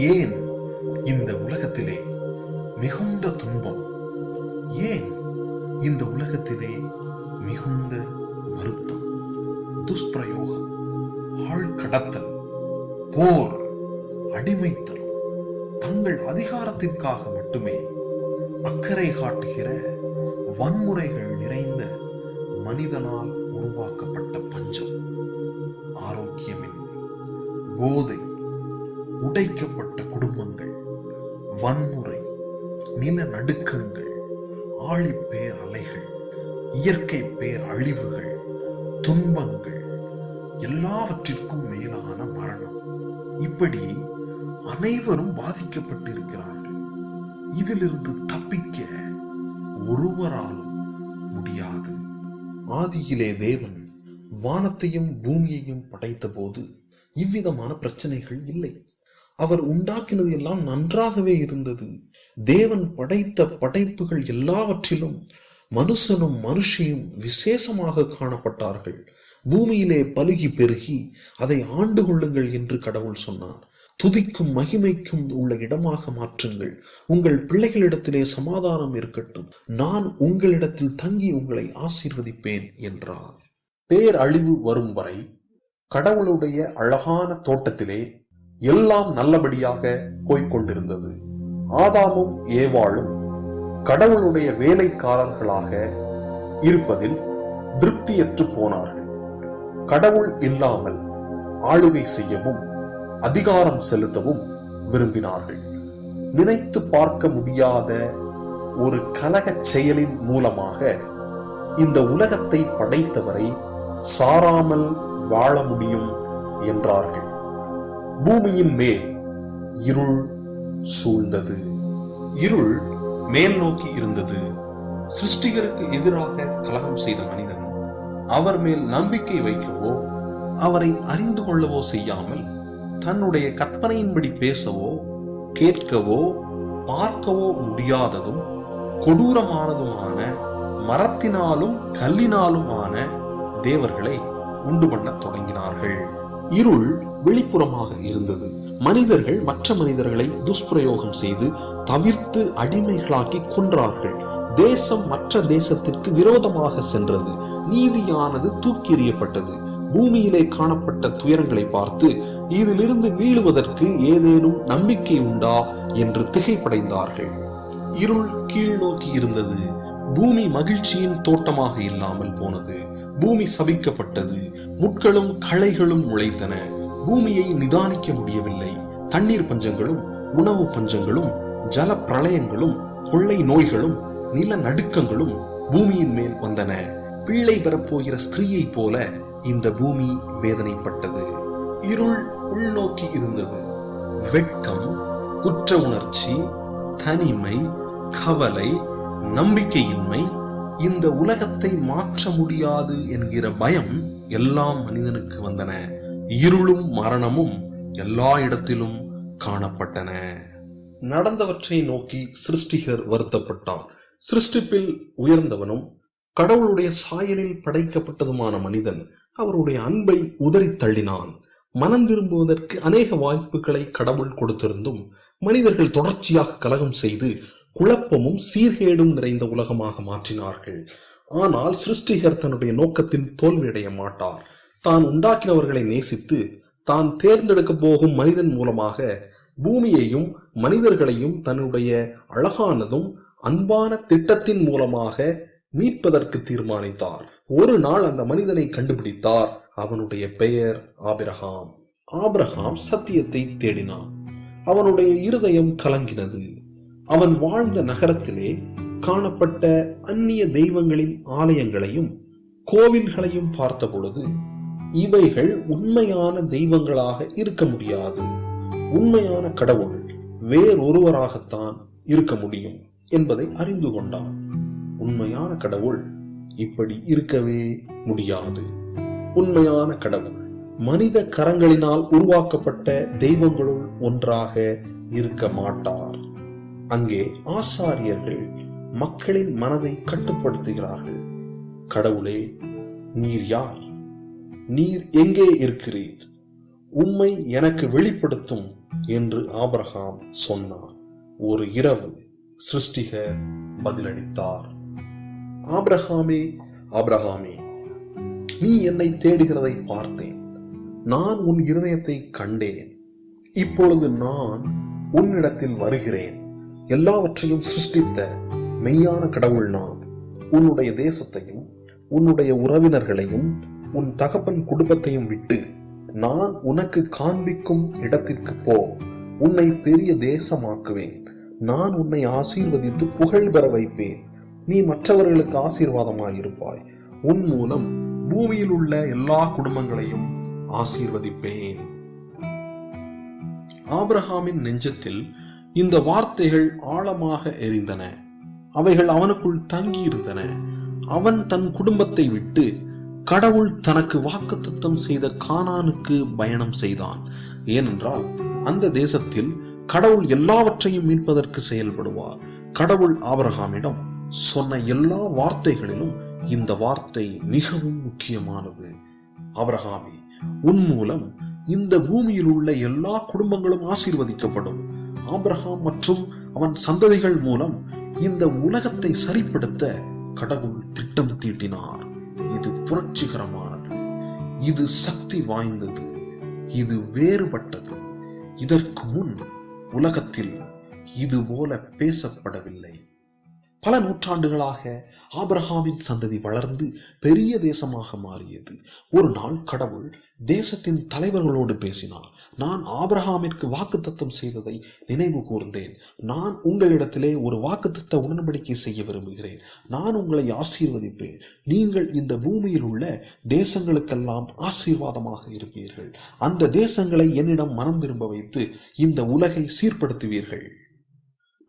ஏன் இந்த உலகத்திலே மிகுந்த துன்பம்? ஏன் இந்த உலகத்திலே மிகுந்த வருத்தம், துஷ்பிரயோகம், ஆழ்கடத்தல், போர், அடிமைத்தல், தங்கள் அதிகாரத்திற்காக மட்டுமே அக்கறை காட்டுகிற வன்முறைகள் நிறைந்த மனிதனால் உருவாக்கப்பட்ட பஞ்சம், ஆரோக்கியமின்மை, போதை, உடைக்கப்பட்ட குடும்பங்கள், வன்முறை, நிலநடுக்கங்கள், ஆழிப்பேர் அலைகள், இயற்கை பேர் அழிவுகள், துன்பங்கள், எல்லாவற்றிற்கும் மேலான மரணம். இப்படி அனைவரும் பாதிக்கப்பட்டிருக்கிறார்கள். இதிலிருந்து தப்பிக்க ஒருவராலும் முடியாது. ஆதியிலே தேவன் வானத்தையும் பூமியையும் படைத்த போது இவ்விதமான பிரச்சனைகள் இல்லை. அவர் உண்டாக்கினது எல்லாம் நன்றாகவே இருந்தது. தேவன் படைத்த படைப்புகள் எல்லாவற்றிலும் மனுஷனும் மனுஷியும் விசேஷமாக காணப்பட்டார்கள். பூமியிலே பலுகி பெருகி அதை ஆண்டு கொள்ளுங்கள் என்று கடவுள் சொன்னார். துதிக்கும் மகிமைக்கும் உள்ள இடமாக மாற்றுங்கள். உங்கள் பிள்ளைகளிடத்திலே சமாதானம் இருக்கட்டும். நான் உங்களிடத்தில் தங்கி உங்களை ஆசீர்வதிப்பேன் என்றார். பேரழிவு வரும் வரை கடவுளுடைய அழகான தோட்டத்திலே எல்லாம் நல்லபடியாக போய்கொண்டிருந்தது. ஆதாமும் ஏவாளும் கடவுளுடைய வேலைக்காரர்களாக இருப்பதில் திருப்தியற்று போனார்கள். கடவுள் இல்லாமல் ஆளுகை செய்யவும் அதிகாரம் செலுத்தவும் விரும்பினார்கள். நினைத்து பார்க்க முடியாத ஒரு கலகச் செயலின் மூலமாக இந்த உலகத்தை படைத்தவரை சாராமல் வாழ முடியும் என்றார்கள். பூமியின் மேல் இருள் சூழ்ந்தது. இருள் மேல் நோக்கி இருந்தது. சிருஷ்டிகருக்கு எதிராக கலகம் செய்த மனிதன் அவர் மேல் நம்பிக்கை வைக்கவோ அவரை அறிந்து கொள்ளவோ செய்யாமல் தன்னுடைய கற்பனையின்படி பேசவோ கேட்கவோ பார்க்கவோ முடியாததும் கொடூரமானதுமான மரத்தினாலும் கல்லினாலுமான தேவர்களை உண்டு பண்ண தொடங்கினார்கள். இருள் வெளிப்புறமாக இருந்தது. மனிதர்கள் மற்ற மனிதர்களை துஷ்பிரயோகம் செய்து தவிர்த்து அடிமைகளாக்கி கொன்றார்கள். தேசம் மற்ற தேசத்திற்கு விரோதமாக சென்றது. நீதியானது தூக்கி எறியப்பட்டது. பூமியிலே காணப்பட்ட துயரங்களை பார்த்து இதிலிருந்து மீளுவதற்கு ஏதேனும் நம்பிக்கை உண்டா என்று திகைப்படைந்தார்கள். இருள் கீழ் நோக்கி இருந்தது. பூமி மகிழ்ச்சியின் தோட்டமாக இல்லாமல் போனது. பூமி சபிக்கப்பட்டது. முட்களும் களைகளும் முளைத்தன. பூமியை நிதானிக்க முடியவில்லை. தண்ணீர் பஞ்சங்களும் உணவு பஞ்சங்களும் ஜல பிரளயங்களும் கொள்ளை நோய்களும் நில நடுக்கங்களும் பூமியின் மேல் வந்தன. பிள்ளை பெறப்போகிற ஸ்திரீயை போல இந்த பூமி வேதனைப்பட்டது. இருள் உள்நோக்கி இருந்தது. வெட்கம், குற்ற உணர்ச்சி, தனிமை, கவலை, நம்பிக்கையின்மை, இந்த உலகத்தை மாற்ற முடியாது என்கிற பயம் எல்லாம் மனிதனுக்கு வந்தன. இருளும் மரணமும் எல்லா இடத்திலும் காணப்பட்டன. நடந்தவற்றை நோக்கி சிருஷ்டிகர் வருத்தப்பட்டார். சிருஷ்டிப்பில் உயர்ந்தவனும் கடவுளுடைய சாயலில் படைக்கப்பட்டதுமான மனிதன் அவருடைய அன்பை உதறி தள்ளினான். மனம் திரும்புவதற்கு அநேக வாய்ப்புகளை கடவுள் கொடுத்திருந்தும் மனிதர்கள் தொடர்ச்சியாக கலகம் செய்து குழப்பமும் சீர்கேடும் நிறைந்த உலகமாக மாற்றினார்கள். ஆனால் சிருஷ்டிகர் தன்னுடைய நோக்கத்தில் தோல்வியடைய மாட்டார். தான் உண்டாக்கினவர்களை நேசித்து தான் தேர்ந்தெடுக்க போகும் மனிதன் மூலமாக பூமியையும் மனிதர்களையும் தன்னுடைய அழகானதும் அன்பான திட்டத்தின் மூலமாக மீட்பதற்கு தீர்மானித்தார். ஒரு நாள் அந்த மனிதனை கண்டுபிடித்தார். அவனுடைய பெயர் ஆபிரகாம். ஆபிரகாம் சத்தியத்தை தேடினான். அவனுடைய இருதயம் கலங்கினது. அவன் வாழ்ந்த நகரத்திலே காணப்பட்ட அந்நிய தெய்வங்களின் ஆலயங்களையும் கோவில்களையும் பார்த்த பொழுது இவைகள் உண்மையான தெய்வங்களாக இருக்க முடியாது. உண்மையான கடவுள் வேறொருவராகத்தான் இருக்க முடியும் என்பதை அறிந்து கொண்டான். உண்மையான கடவுள் இப்படி இருக்கவே முடியாது. உண்மையான கடவுள் மனித கரங்களினால் உருவாக்கப்பட்ட தெய்வங்களுள் ஒன்றாக இருக்க மாட்டார். அங்கே ஆசாரியர்கள் மக்களின் மனதை கட்டுப்படுத்துகிறார்கள். கடவுளே, நீர் யார்? நீர் எங்கே இருக்கிறீர்? உம்மை எனக்கு வெளிப்படுத்தும் என்று ஆபிரகாம் சொன்னார். ஒரு இரவு சிருஷ்டிகர் பதிலளித்தார், ஆபிரகாமே, ஆபிரகாமே, நீ என்னை தேடுகிறதை பார்த்தேன். நான் உன் இருதயத்தை கண்டேன். இப்பொழுது நான் உன்னிடத்தில் வருகிறேன். எல்லாவற்றையும் சிருஷ்டித்த மெய்யான கடவுள் நான். உன்னுடைய தேசத்தையும் உன்னுடைய உறவினர்களையும் உன் தகப்பன் குடும்பத்தையும் விட்டு நான் உனக்கு காண்பிக்கும் இடத்திற்கு போ. உன்னை பெரிய தேசமாக்குவேன். நான் உன்னை ஆசீர்வதித்து புகழ் பெற வைப்பேன். நீ மற்றவர்களுக்கு ஆசீர்வாதமாயிருப்பாய். உன் மூலம் பூமியில் உள்ள எல்லா குடும்பங்களையும் ஆசீர்வதிப்பேன். ஆபிரகாமின் நெஞ்சத்தில் இந்த வார்த்தைகள் ஆழமாக எரிந்தன. அவைகள் அவனுக்குள் தங்கியிருந்தன. அவன் தன் குடும்பத்தை விட்டு கடவுள் தனக்கு வாக்குத்தத்தம் செய்த கானானுக்கு பயணம் செய்தான். ஏனென்றால் அந்த தேசத்தில் கடவுள் எல்லாவற்றையும் மீட்பதற்கு செயல்படுவார். கடவுள் ஆபிரகாமிடம் சொன்ன எல்லா வார்த்தைகளிலும் இந்த வார்த்தை மிகவும் முக்கியமானது. ஆபிரகாமே, உன் மூலம் இந்த பூமியில் உள்ள எல்லா குடும்பங்களும் ஆசீர்வதிக்கப்படும். ஆபிரகாம் மற்றும் அவன் சந்ததிகள் மூலம் இந்த உலகத்தை சரிப்படுத்த கடவுள் திட்டம் தீட்டினார். இது புரட்சிகரமானது, இது சக்தி வாய்ந்தது, இது வேறுபட்டது. இதற்கு முன் உலகத்தில் இது போல பேசப்படவில்லை. பல நூற்றாண்டுகளாக ஆபிரகாமின் சந்ததி வளர்ந்து பெரிய தேசமாக மாறியது. ஒரு நாள் கடவுள் தேசத்தின் தலைவர்களோடு பேசினார். நான் ஆபிரகாமிற்கு வாக்குத்தத்தம் செய்ததை நினைவு கூர்ந்தேன். நான் உங்களிடத்திலே ஒரு வாக்குத்தத்த உடன்படிக்கை செய்ய விரும்புகிறேன். நான் உங்களை ஆசீர்வதிப்பேன். நீங்கள் இந்த பூமியில் உள்ள தேசங்களுக்கெல்லாம் ஆசீர்வாதமாக இருப்பீர்கள். அந்த தேசங்களை என்னிடம் மனம் திரும்ப வைத்து இந்த உலகை சீர்படுத்துவீர்கள்.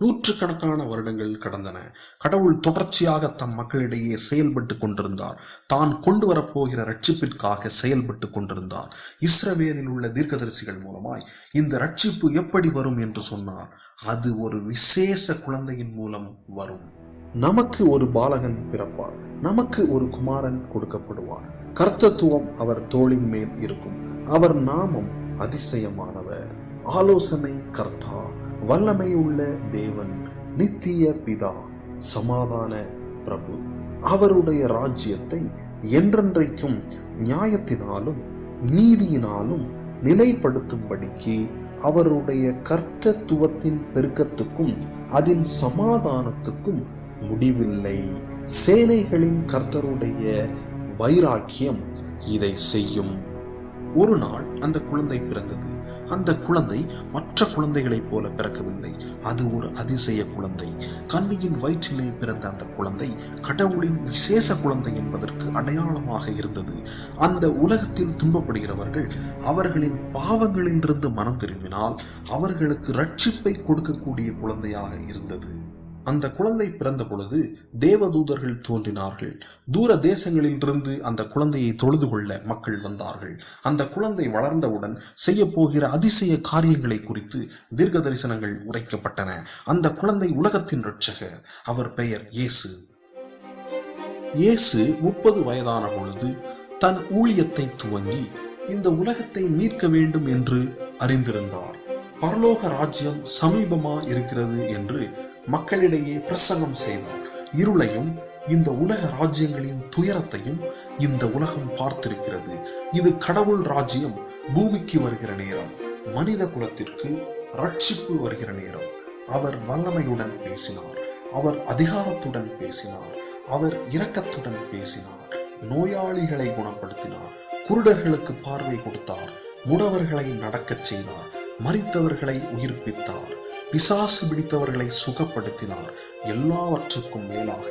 நூற்றுக்கணக்கான வருடங்கள் கடந்தன. கடவுள் தொடர்ச்சியாக தம் மக்களிடையே செயல்பட்டு கொண்டிருந்தார். தான் கொண்டு வரப்போகிற ரட்சிப்பிற்காக செயல்பட்டு கொண்டிருந்தார். இஸ்ரவேலில் உள்ள தீர்க்கதரிசிகள் மூலமாய் இந்த ரட்சிப்பு எப்படி வரும் என்று சொன்னார். அது ஒரு விசேஷ குழந்தையின் மூலம் வரும். நமக்கு ஒரு பாலகன் பிறப்பார், நமக்கு ஒரு குமாரன் கொடுக்கப்படுவார். கர்த்தத்துவம் அவர் தோளின் மேல் இருக்கும். அவர் நாமம் அதிசயமானவர், ஆலோசனை கர்த்தா, வல்லமை உள்ள தேவன், நித்திய பிதா, சமாதான பிரபு. அவருடைய ராஜ்யத்தை என்றென்றைக்கும் நியாயத்தினாலும் நீதியினாலும் நிலைப்படுத்தும்படிக்கு அவருடைய கர்த்தத்துவத்தின் பெருக்கத்துக்கும் அதன் சமாதானத்துக்கும் முடிவில்லை. சேனைகளின் கர்த்தருடைய வைராக்கியம் இதை செய்யும். ஒரு நாள் அந்த குழந்தை பிறந்தது. அந்த குழந்தை மற்ற குழந்தைகளைப் போல பிறக்கவில்லை. அது ஒரு அதிசய குழந்தை. கன்னியின் வயிற்றிலே பிறந்த அந்த குழந்தை கடவுளின் விசேஷ குழந்தை என்பதற்கு அடையாளமாக இருந்தது. அந்த உலகத்தில் துன்பப்படுகிறவர்கள் அவர்களின் பாவங்களிலிருந்து மனம் திரும்பினால் அவர்களுக்கு ரட்சிப்பை கொடுக்கக்கூடிய குழந்தையாக இருந்தது. அந்த குழந்தை பிறந்த பொழுது தேவதூதர்கள் தோன்றினார்கள். தூர தேசங்களில் இருந்து அந்த குழந்தையை தொழுது கொள்ள மக்கள் வந்தார்கள். அந்த குழந்தை வளர்ந்தவுடன் செய்ய போகிற அதிசய காரியங்களை குறித்து தீர்க்க தரிசனங்கள் உரைக்கப்பட்டன. அந்த குழந்தை உலகத்தின் இரட்சகர். அவர் பெயர் இயேசு. இயேசு 30 வயதான பொழுது தன் ஊழியத்தை துவங்கி இந்த உலகத்தை மீட்க வேண்டும் என்று அறிந்திருந்தார். பரலோக ராஜ்யம் சமீபமா இருக்கிறது என்று மக்களிடையே பிரசங்கம் செய்தார். இருளையும் இந்த உலக ராஜ்யங்களின் துயரத்தையும் இந்த உலகம் பார்த்திருக்கிறது. இது கடவுள் ராஜ்யம் பூமிக்கு வருகிற நேரம். மனித குலத்திற்கு ரட்சிப்பு வருகிற நேரம். அவர் வல்லமையுடன் பேசினார். அவர் அதிகாரத்துடன் பேசினார். அவர் இரக்கத்துடன் பேசினார். நோயாளிகளை குணப்படுத்தினார். குருடர்களுக்கு பார்வை கொடுத்தார். முடவர்களை நடக்கச் செய்தார். மரித்தவர்களை உயிர்ப்பித்தார். பிசாசு பிடித்தவர்களை சுகப்படுத்தினார். எல்லாவற்றுக்கும் மேலாக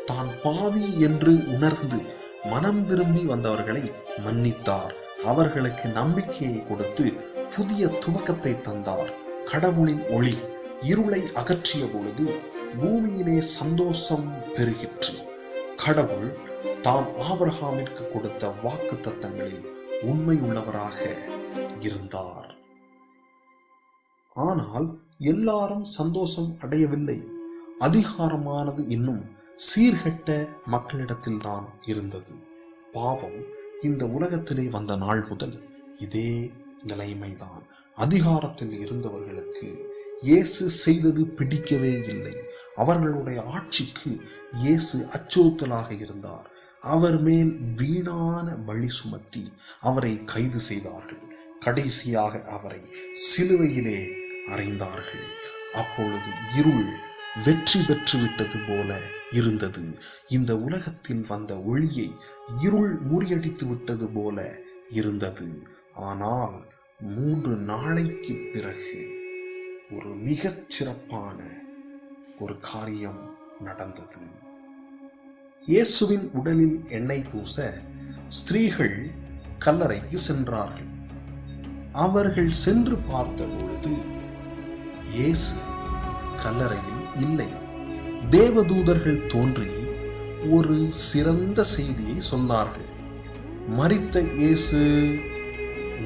தான் பாவி என்று உணர்ந்து மனம் திரும்பி வந்தவர்களை மன்னித்தார். அவர்களுக்கு நம்பிக்கையை கொடுத்து புதிய துவக்கத்தை தந்தார். கடவுளின் ஒளி இருளை அகற்றிய பொழுது பூமியிலே சந்தோஷம் பெருகிற்று. கடவுள் தாம் ஆபிரகாமிற்கு கொடுத்த வாக்கு தத்தங்களில் உண்மையுள்ளவராக இருந்தார். ஆனால் எல்லாரும் சந்தோஷம் அடையவில்லை. அதிகாரமானது இன்னும் சீர்கெட்ட மக்களிடத்தில் தான் இருந்தது. பாவம் இந்த உலகத்திலே வந்த நாள் முதல் இதே நிலைமைதான். அதிகாரத்தில் இருந்தவர்களுக்கு இயேசு செய்தது பிடிக்கவே இல்லை. அவர்களுடைய ஆட்சிக்கு இயேசு அச்சுறுத்தலாக இருந்தார். அவர் மேல் வீணான பழி சுமத்தி அவரை கைது செய்தார்கள். கடைசியாக அவரை சிலுவையிலே அறைந்தார்கள். அப்பொழுது இருள் வெற்றி பெற்று விட்டது போல இருந்தது. இந்த உலகத்தில் வந்த ஒளியை இருள் முறியடித்து விட்டது போல இருந்தது. ஆனால் 3 நாளைக்கு பிறகு ஒரு மிகச் சிறப்பான ஒரு காரியம் நடந்தது. இயேசுவின் உடலில் எண்ணெய் பூச ஸ்திரீகள் கல்லறைக்கு சென்றார்கள். அவர்கள் சென்று பார்த்த பொழுது இயேசு கல்லறையில் இல்லை. தேவதூதர்கள் தோன்றி ஒரு சிறந்த செய்தியை சொன்னார்கள். மரித்த இயேசு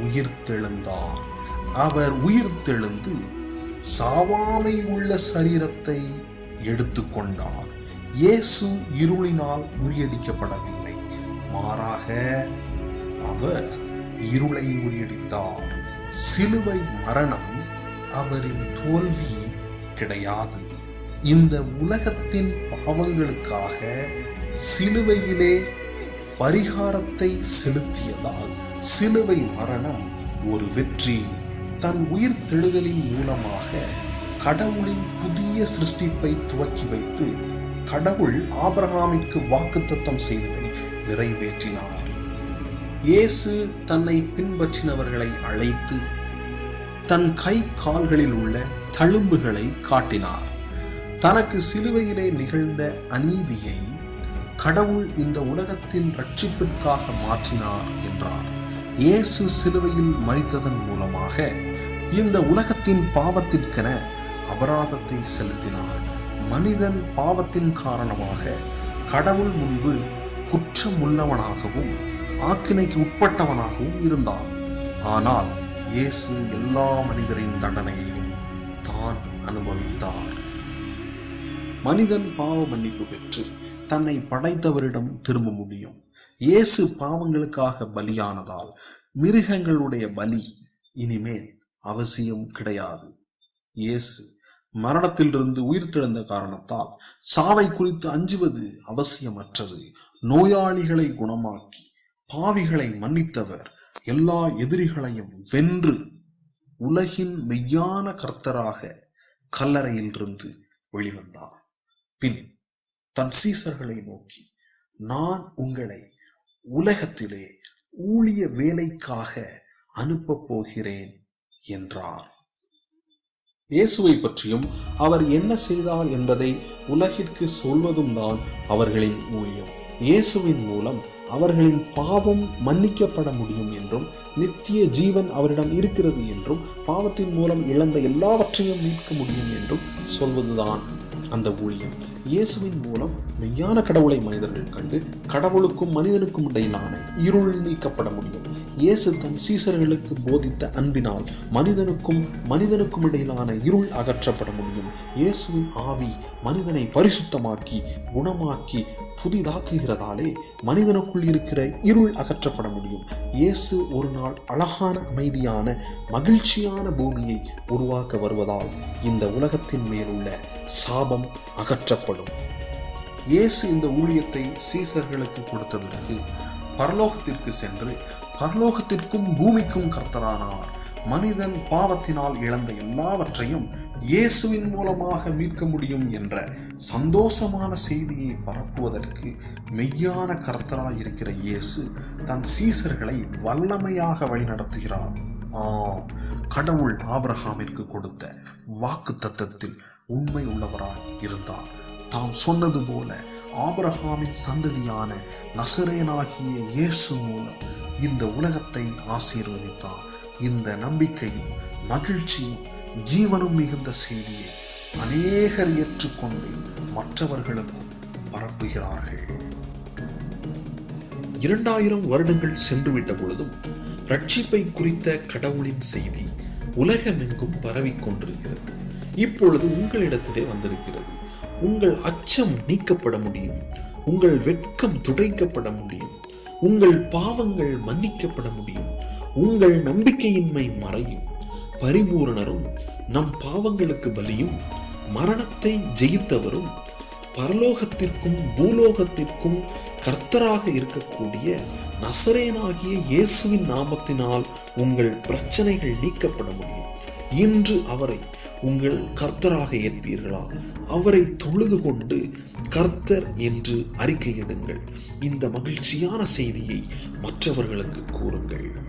உயிர்த்தெழுந்தார். அவர் உயிர்த்தெழுந்து சாவாமை உள்ள சரீரத்தை எடுத்துக்கொண்டார். இயேசு இருளினால் முறியடிக்கப்படவில்லை, மாறாக அவர் இருளை முறியடித்தார். சிலுவை மரணம் அவரின் தோல்வி கிடையாது. இந்த உலகத்தின் பாவங்களுக்காக சிலுவையிலே பரிகாரத்தை செலுத்தியதால் சிலுவை மரணம் ஒரு வெற்றி. தன் உயிர் தெழுதலின் மூலமாக கடவுளின் புதிய சிருஷ்டிப்பை துவக்கி வைத்து கடவுள் ஆபிரகாமிற்கு வாக்குத்தத்தம் செய்ததை நிறைவேற்றினார். இயேசு தன்னை பின்பற்றினவர்களை அழைத்து தன் கை கால்களில் உள்ள தழும்புகளை காட்டினார். தனக்கு சிலுவையிலே நிகழ்ந்த அநீதியை கடவுள் இந்த உலகத்தின் ரட்சிப்பிற்காக மாற்றினார் என்றார். இயேசு சிலுவையில் மரித்ததன் மூலமாக இந்த உலகத்தின் பாவத்திற்கென அபராதத்தை செலுத்தினார். மனிதன் பாவத்தின் காரணமாக கடவுள் முன்பு குற்றமுள்ளவனாகவும் ஆக்கினைக்கு உட்பட்டவனாகவும் இருந்தான். ஆனால் இயேசு எல்லா மனிதரின் தண்டனையையும் தான் அனுபவித்தார். மனிதன் பாவ மன்னிப்பு பெற்று தன்னை படைத்தவரிடம் திரும்ப முடியும். இயேசு பாவங்களுக்காக பலியானதால் மிருகங்களுடைய பலி இனிமேல் அவசியம் கிடையாது. இயேசு மரணத்திலிருந்து உயிர்த்தெழுந்த காரணத்தால் சாவை குறித்து அஞ்சுவது அவசியமற்றது. நோயாளிகளை குணமாக்கி பாவிகளை மன்னித்தவர் எல்லா எதிரிகளையும் வென்று உலகின் மெய்யான கர்த்தராக கல்லறையிலிருந்து வெளிவந்தார். பின் தன் சீசர்களை நோக்கி, நான் உங்களை உலகத்திலே ஊழிய வேலைக்காக அனுப்பப் போகிறேன் என்றார். இயேசுவை பற்றியும் அவர் என்ன செய்தார் என்பதை உலகிற்கு சொல்வதும் தான் அவர்களின் ஊழியம். இயேசுவின் மூலம் அவர்களின் பாவம் மன்னிக்கப்பட முடியும் என்றும் நித்திய ஜீவன் அவரிடம் இருக்கிறது என்றும் பாவத்தின் மூலம் இழந்த எல்லாவற்றையும் மீட்க முடியும் என்றும் சொல்வதுதான் அந்த ஊழியம். இயேசுவின் மூலம் மெய்யான கடவுளை மனிதர்கள் கண்டு கடவுளுக்கும் மனிதனுக்கும் இடையிலான இருள் நீக்கப்பட முடியும். இயேசு தன் சீசர்களுக்கு போதித்த அன்பினால் மனிதனுக்கும் இடையிலான இருள் அகற்றப்பட முடியும். இயேசுவின் ஆவி மனிதனை பரிசுத்தமாக்கி குணமாக்கி புதிதாக்குகிறதாலே மனிதனுக்குள் இருக்கிற இருள் அகற்றப்பட முடியும். இயேசு ஒரு நாள் அழகான அமைதியான மகிழ்ச்சியான பூமியை உருவாக்க வருவதால் இந்த உலகத்தின் மேலுள்ள சாபம் அகற்றப்படும். இயேசு இந்த ஊழியத்தை சீசர்களுக்கு கொடுத்த பிறகு பரலோகத்திற்கு சென்று பரலோகத்திற்கும் பூமிக்கும் கர்த்தரானார். மனிதன் பாவத்தினால் இழந்த எல்லாவற்றையும் இயேசுவின் மூலமாக மீட்க முடியும் என்ற சந்தோஷமான செய்தியை பரப்புவதற்கு மெய்யான கர்த்தராய் இருக்கிற இயேசு தன் சீசர்களை வல்லமையாக வழிநடத்துகிறார். கடவுள் ஆபிரகாமிற்கு கொடுத்த வாக்கு தத்தத்தில் உண்மை உள்ளவராய் இருந்தார். தாம் சொன்னது போல ஆபிரகாமின் சந்ததியான நசரேயனாகிய இயேசு மூலம் இந்த உலகத்தை ஆசீர்வதித்தார். இந்த நம்பிக்கையும் மகிழ்ச்சியும் ஜீவனும் மிகுந்த செய்தியை அநேகர் ஏற்றுக்கொண்டு மற்றவர்களுக்கும் பரப்புகிறார்கள். 2000 வருடங்கள் சென்றுவிட்ட பொழுதும் ரட்சிப்பை குறித்த கடவுளின் செய்தி உலகமெங்கும் பரவிக்கொண்டிருக்கிறது. இப்பொழுது உங்களிடத்திலே வந்திருக்கிறது. உங்கள் அச்சம் நீக்கப்பட முடியும். உங்கள் வெட்கம் துடைக்கப்பட முடியும். உங்கள் பாவங்கள் மன்னிக்கப்பட முடியும். உங்கள் நம்பிக்கையின்மை மறையும். பரிபூரணரும், நம் பாவங்களுக்கு பலியும், மரணத்தை ஜெயித்தவரும், பரலோகத்திற்கும் பூலோகத்திற்கும் கர்த்தராக இருக்கக்கூடிய நசரேனாகிய இயேசுவின் நாமத்தினால் உங்கள் பிரச்சனைகள் நீக்கப்பட முடியும். இன்று அவரை உங்கள் கர்த்தராக ஏற்பீர்களா? அவரை தொழுது கொண்டு கர்த்தர் என்று அறிக்கையிடுங்கள். இந்த மகிழ்ச்சியான செய்தியை மற்றவர்களுக்கு கூறுங்கள்.